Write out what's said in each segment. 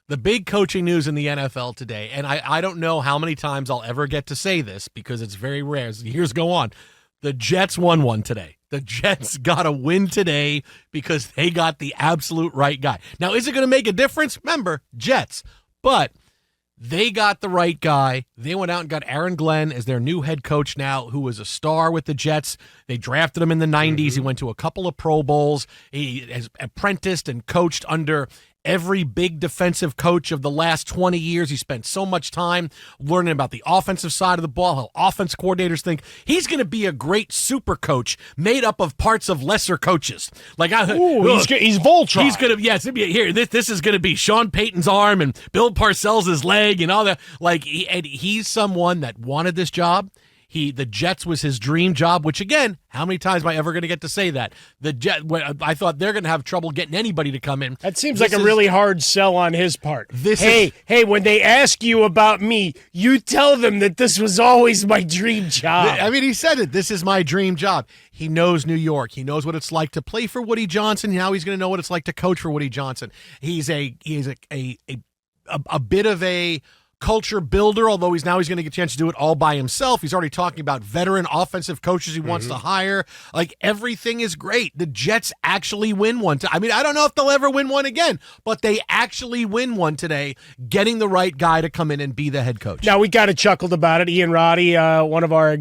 The big coaching news in the NFL today, and I don't know how many times I'll ever get to say this because it's very rare as the years go on. The Jets won one today. The Jets got a win today because they got the absolute right guy. Now, is it going to make a difference? Remember, Jets. But they got the right guy. They went out and got Aaron Glenn as their new head coach now, who was a star with the Jets. They drafted him in the 90s. He went to a couple of Pro Bowls. He has apprenticed and coached under every big defensive coach of the last 20 years. He spent so much time learning about the offensive side of the ball, how offense coordinators think. He's going to be a great super coach made up of parts of lesser coaches. Like, he's Voltron. He's going to, yes, here, this is going to be Sean Payton's arm and Bill Parcells' leg and all that. Like, he's someone that wanted this job. The Jets was his dream job, which, again, how many times am I ever going to get to say that? I thought they're going to have trouble getting anybody to come in. That seems like a really hard sell on his part. Hey, when they ask you about me, you tell them that this was always my dream job. I mean, he said it. This is my dream job. He knows New York. He knows what it's like to play for Woody Johnson. Now he's going to know what it's like to coach for Woody Johnson. He's a bit of a culture builder, although he's going to get a chance to do it all by himself. He's already talking about veteran offensive coaches he wants to hire. Like, everything is great. The Jets actually win one. I mean, I don't know if they'll ever win one again, but they actually win one today, getting the right guy to come in and be the head coach. Now, we kind of chuckled about it. Ian Roddy, one of our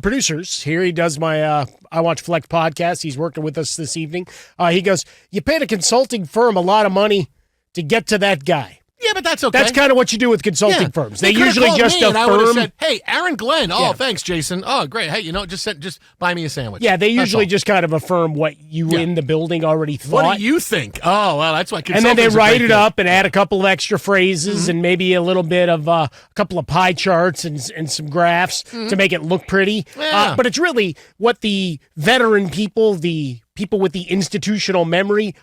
producers here, he does my I Watch Flex podcast. He's working with us this evening. He goes, you paid a consulting firm a lot of money to get to that guy. Yeah, but that's okay. That's kind of what you do with consulting firms. They usually just affirm. I would have said, "Hey, Aaron Glenn. Oh, thanks, Jason. Oh, great. Hey, just buy me a sandwich." Yeah, they usually just kind of affirm what you in the building already thought. What do you think? Oh, well, that's why. And then they write it up and add a couple of extra phrases and maybe a little bit of a couple of pie charts and some graphs to make it look pretty. Yeah. But it's really what the veteran people, the people with the institutional memory,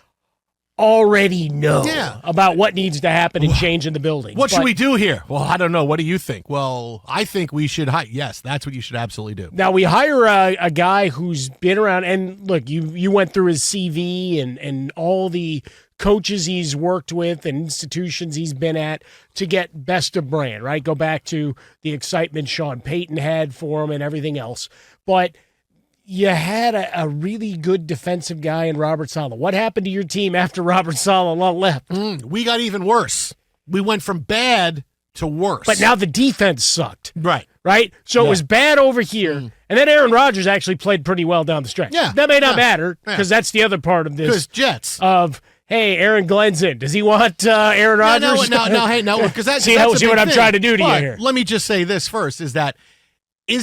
already know about what needs to happen and change in the building. What should we do here? Well, I don't know. What do you think? Well, I think we should hire. Yes, that's what you should absolutely do. Now, we hire a guy who's been around, and look, you went through his CV and all the coaches he's worked with and institutions he's been at to get best of brand, right? Go back to the excitement Sean Payton had for him and everything else. But you had a really good defensive guy in Robert Saleh. What happened to your team after Robert Saleh left? We got even worse. We went from bad to worse. But now the defense sucked. Right. So it was bad over here, and then Aaron Rodgers actually played pretty well down the stretch. Yeah. That may not matter, because that's the other part of this. Because Jets. Hey, Aaron Glenn's in. Does he want Aaron Rodgers? No, because that's see what I'm trying to do to you here. Let me just say this first, is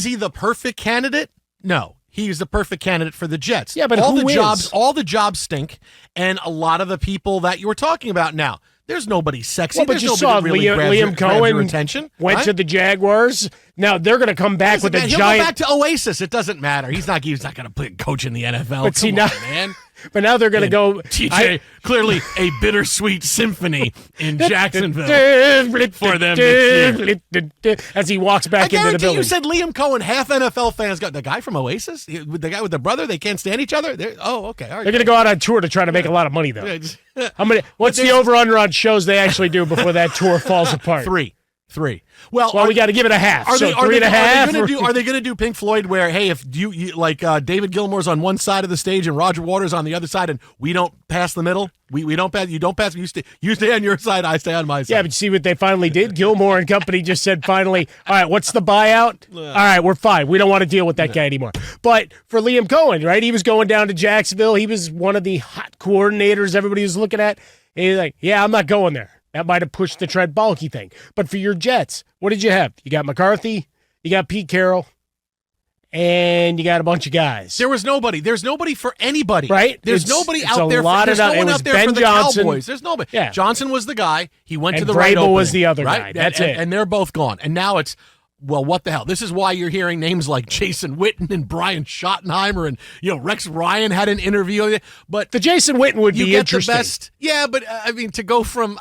he the perfect candidate? No. He's the perfect candidate for the Jets. Yeah, but all who is? All the jobs stink, and a lot of the people that you were talking about now, there's nobody sexy. Well, but there's you nobody saw that really Liam grabs your Cohen attention. Went to the Jaguars. Now they're going to come back with a he'll giant. Go back to Oasis. It doesn't matter. He's not going to play coach in the NFL. But see, man. But now they're going to go. TJ, clearly a bittersweet symphony in Jacksonville for them as he walks back into the building. You said Liam Cohen. Half NFL fans got the guy from Oasis, the guy with the brother. They can't stand each other. Okay, all right. They're going to go out on tour to try to make a lot of money, though. How many? What's the over/under on shows they actually do before that tour falls apart? Three. Well, we got to give it a half. Are they 3.5? Are they going to do Pink Floyd where, hey, if you like David Gilmour's on one side of the stage and Roger Waters on the other side, and we don't pass the middle? We don't pass. You don't pass. You stay on your side. I stay on my side. Yeah, but you see what they finally did? Gilmour and company just said finally, all right, what's the buyout? All right, we're fine. We don't want to deal with that guy anymore. But for Liam Cohen, right, he was going down to Jacksonville. He was one of the hot coordinators everybody was looking at. And he's like, yeah, I'm not going there. That might have pushed the Trent Baalke thing. But for your Jets, what did you have? You got McCarthy, you got Pete Carroll, and you got a bunch of guys. There was nobody. There's nobody for anybody. Right? There's nobody out there. There's no one out there Ben for the Johnson. Cowboys. There's nobody. Yeah. Johnson was the guy. He went to the Vrabel right opening. was the other right? guy. That's it. And they're both gone. And now it's, well, what the hell? This is why you're hearing names like Jason Witten and Brian Schottenheimer and, Rex Ryan had an interview. But the Jason Witten would be interesting. The best. Yeah, but to go from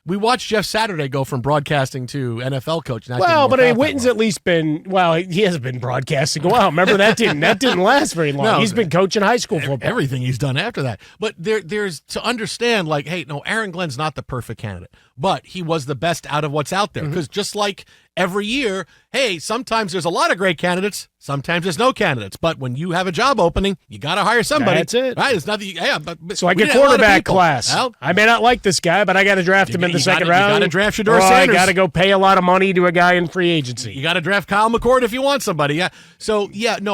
We watched Jeff Saturday go from broadcasting to NFL coach. Well, but Witten's at least been, he hasn't been broadcasting a while. Remember, that didn't last very long. No, he's been coaching high school football. Everything he's done after that. But there's to understand, like, hey, no, Aaron Glenn's not the perfect candidate, but he was the best out of what's out there. Because just like every year, hey, sometimes there's a lot of great candidates, sometimes there's no candidates. But when you have a job opening, you got to hire somebody. That's it. Right? It's nothing. Yeah, but so I get quarterback class. Well, I may not like this guy, but I got to draft him in the second round. You got to draft Shedeur Sanders. I got to go pay a lot of money to a guy in free agency. You got to draft Kyle McCord if you want somebody. Yeah. So,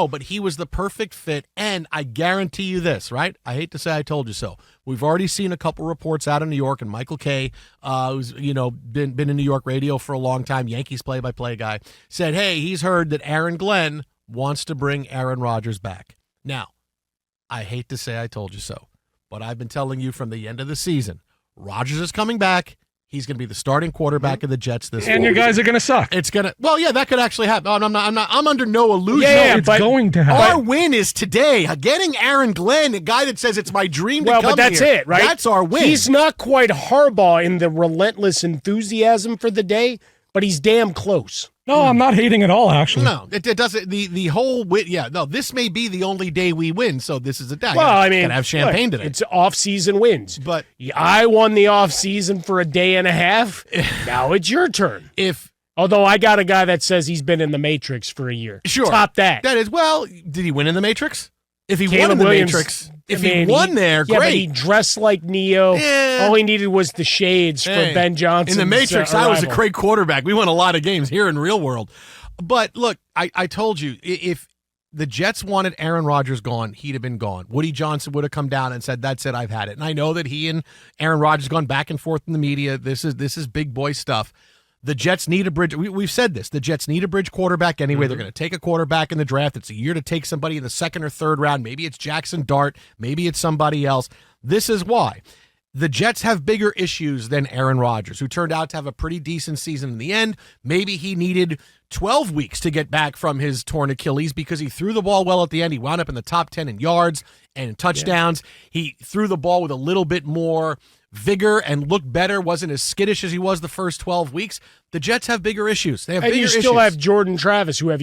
but he was the perfect fit. And I guarantee you this, right? I hate to say I told you so. We've already seen a couple reports out of New York, and Michael Kay, who's been in New York radio for a long time, Yankees play-by-play guy, said, hey, he's heard that Aaron Glenn wants to bring Aaron Rodgers back. Now, I hate to say I told you so, but I've been telling you from the end of the season, Rodgers is coming back. He's going to be the starting quarterback of the Jets this fall. And your guys are going to suck. It's going to. Well, yeah, that could actually happen. Oh, I'm under no illusion. Yeah, it's going to happen. Our win is today. Getting Aaron Glenn, a guy that says it's my dream to come here. Well, but that's it, right? That's our win. He's not quite Harbaugh in the relentless enthusiasm for the day, but he's damn close. No, I'm not hating at all, actually. No, it doesn't. The whole win. Yeah, no, this may be the only day we win, so this is a day. Well, I mean, gotta have champagne today. It's off-season wins. But I won the off-season for a day and a half. Now it's your turn. Although I got a guy that says he's been in the Matrix for a year. Sure. Top that. That is, well, did he win in the Matrix? If he Caleb won in the Williams, Matrix, he won there, great. Yeah, but he dressed like Neo. Yeah. All he needed was the shades for Ben Johnson. In the Matrix, I was a great quarterback. We won a lot of games here in real world. But look, I told you, if the Jets wanted Aaron Rodgers gone, he'd have been gone. Woody Johnson would have come down and said, that's it, I've had it. And I know that he and Aaron Rodgers gone back and forth in the media. This is big boy stuff. The Jets need a bridge. We've said this. The Jets need a bridge quarterback anyway. They're going to take a quarterback in the draft. It's a year to take somebody in the second or third round. Maybe it's Jackson Dart. Maybe it's somebody else. This is why. The Jets have bigger issues than Aaron Rodgers, who turned out to have a pretty decent season in the end. Maybe he needed 12 weeks to get back from his torn Achilles because he threw the ball well at the end. He wound up in the top 10 in yards and in touchdowns. Yeah. He threw the ball with a little bit more vigor and looked better, wasn't as skittish as he was the first 12 weeks. The Jets have bigger issues. They have bigger issues. And you still have Jordan Travis, who weren't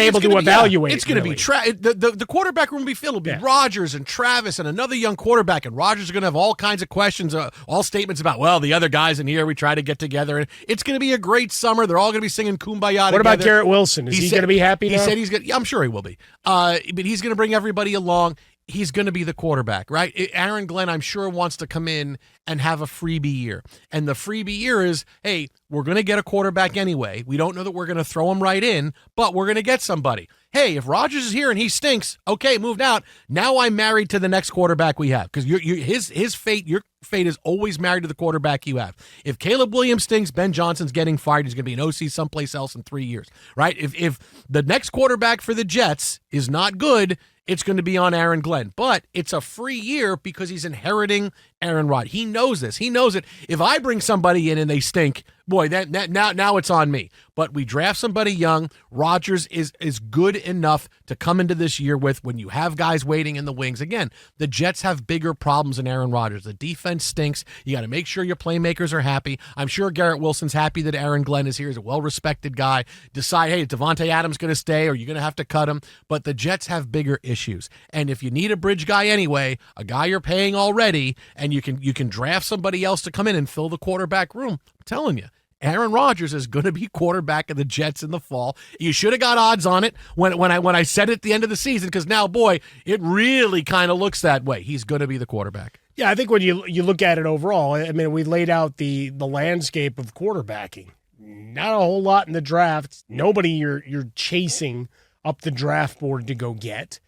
able to evaluate. It's going to be the quarterback room will be filled. It'll be Rodgers and Travis and another young quarterback, and Rodgers is going to have all kinds of questions, all statements about, well, the other guys in here, we try to get together. And it's going to be a great summer. They're all going to be singing Kumbaya What about Garrett Wilson? Is he going to be happy now? He said he's going to. I'm sure he will be. But he's going to bring everybody along. He's going to be the quarterback, right? Aaron Glenn, I'm sure, wants to come in and have a freebie year. And the freebie year is, hey, we're going to get a quarterback anyway. We don't know that we're going to throw him right in, but we're going to get somebody. Hey, if Rodgers is here and he stinks, okay, moved out. Now I'm married to the next quarterback we have because his fate, your fate is always married to the quarterback you have. If Caleb Williams stinks, Ben Johnson's getting fired. He's going to be an OC someplace else in 3 years, right? If the next quarterback for the Jets is not good, it's going to be on Aaron Glenn. But it's a free year because he's inheriting Aaron Rodgers. He knows this. He knows it. If I bring somebody in and they stink, boy, now it's on me. But we draft somebody young. Rodgers is good enough to come into this year with when you have guys waiting in the wings. Again, the Jets have bigger problems than Aaron Rodgers. The defense stinks. You got to make sure your playmakers are happy. I'm sure Garrett Wilson's happy that Aaron Glenn is here. He's a well-respected guy. Decide, hey, is Devontae Adams going to stay or are you going to have to cut him? But the Jets have bigger issues. And if you need a bridge guy anyway, a guy you're paying already, and you can draft somebody else to come in and fill the quarterback room, I'm telling you, Aaron Rodgers is going to be quarterback of the Jets in the fall. You should have got odds on it when I said it at the end of the season because now, boy, it really kind of looks that way. He's going to be the quarterback. Yeah, I think when you look at it overall, I mean, we laid out the landscape of quarterbacking. Not a whole lot in the draft. Nobody you're chasing up the draft board to go get.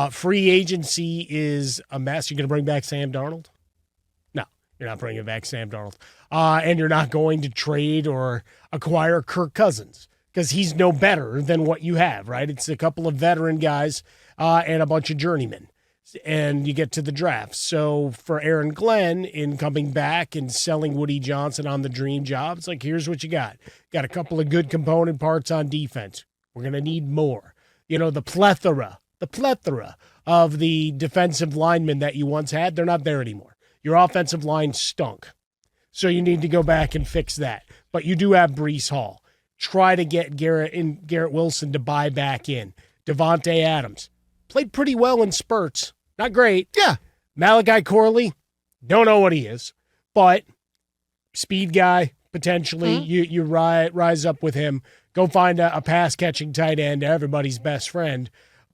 Free agency is a mess. You're going to bring back Sam Darnold? No, you're not bringing back Sam Darnold. And you're not going to trade or acquire Kirk Cousins because he's no better than what you have, right? It's a couple of veteran guys and a bunch of journeymen. And you get to the draft. So for Aaron Glenn, in coming back and selling Woody Johnson on the dream job, it's like, here's what you got. Got a couple of good component parts on defense. We're going to need more. You know, the plethora of the defensive linemen that you once had, they're not there anymore. Your offensive line stunk. So you need to go back and fix that. But you do have Breece Hall. Try to get Garrett Wilson to buy back in. Devontae Adams played pretty well in spurts. Not great. Yeah. Malachi Corley, don't know what he is, but speed guy, potentially. You rise up with him. Go find a pass-catching tight end, everybody's best friend.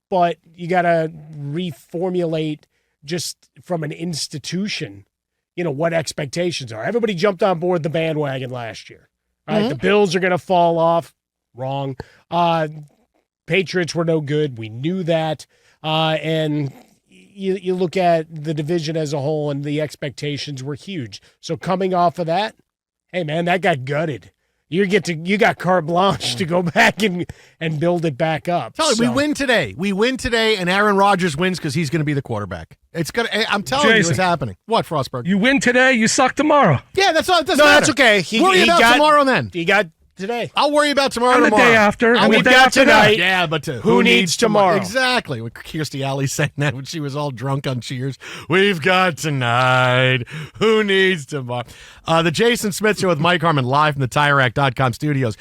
But you got to reformulate just from an institution, what expectations are. Everybody jumped on board the bandwagon last year. All right, the Bills are going to fall off. Wrong. Patriots were no good. We knew that. And you look at the division as a whole, and the expectations were huge. So coming off of that, hey, man, that got gutted. You got carte blanche to go back and build it back up. We win today. We win today, and Aaron Rodgers wins because he's going to be the quarterback. I'm telling you, it's happening. What, Frostberg? You win today, you suck tomorrow. Yeah, that's all. That's okay. Worry about tomorrow then. He got today. I'll worry about tomorrow. And the day after. And we've got tonight. Yeah, but who needs tomorrow? Exactly. With Kirstie Alley saying that when she was all drunk on Cheers. We've got tonight. Who needs tomorrow? The Jason Smith Show with Mike Harmon live from the TireRack.com studios.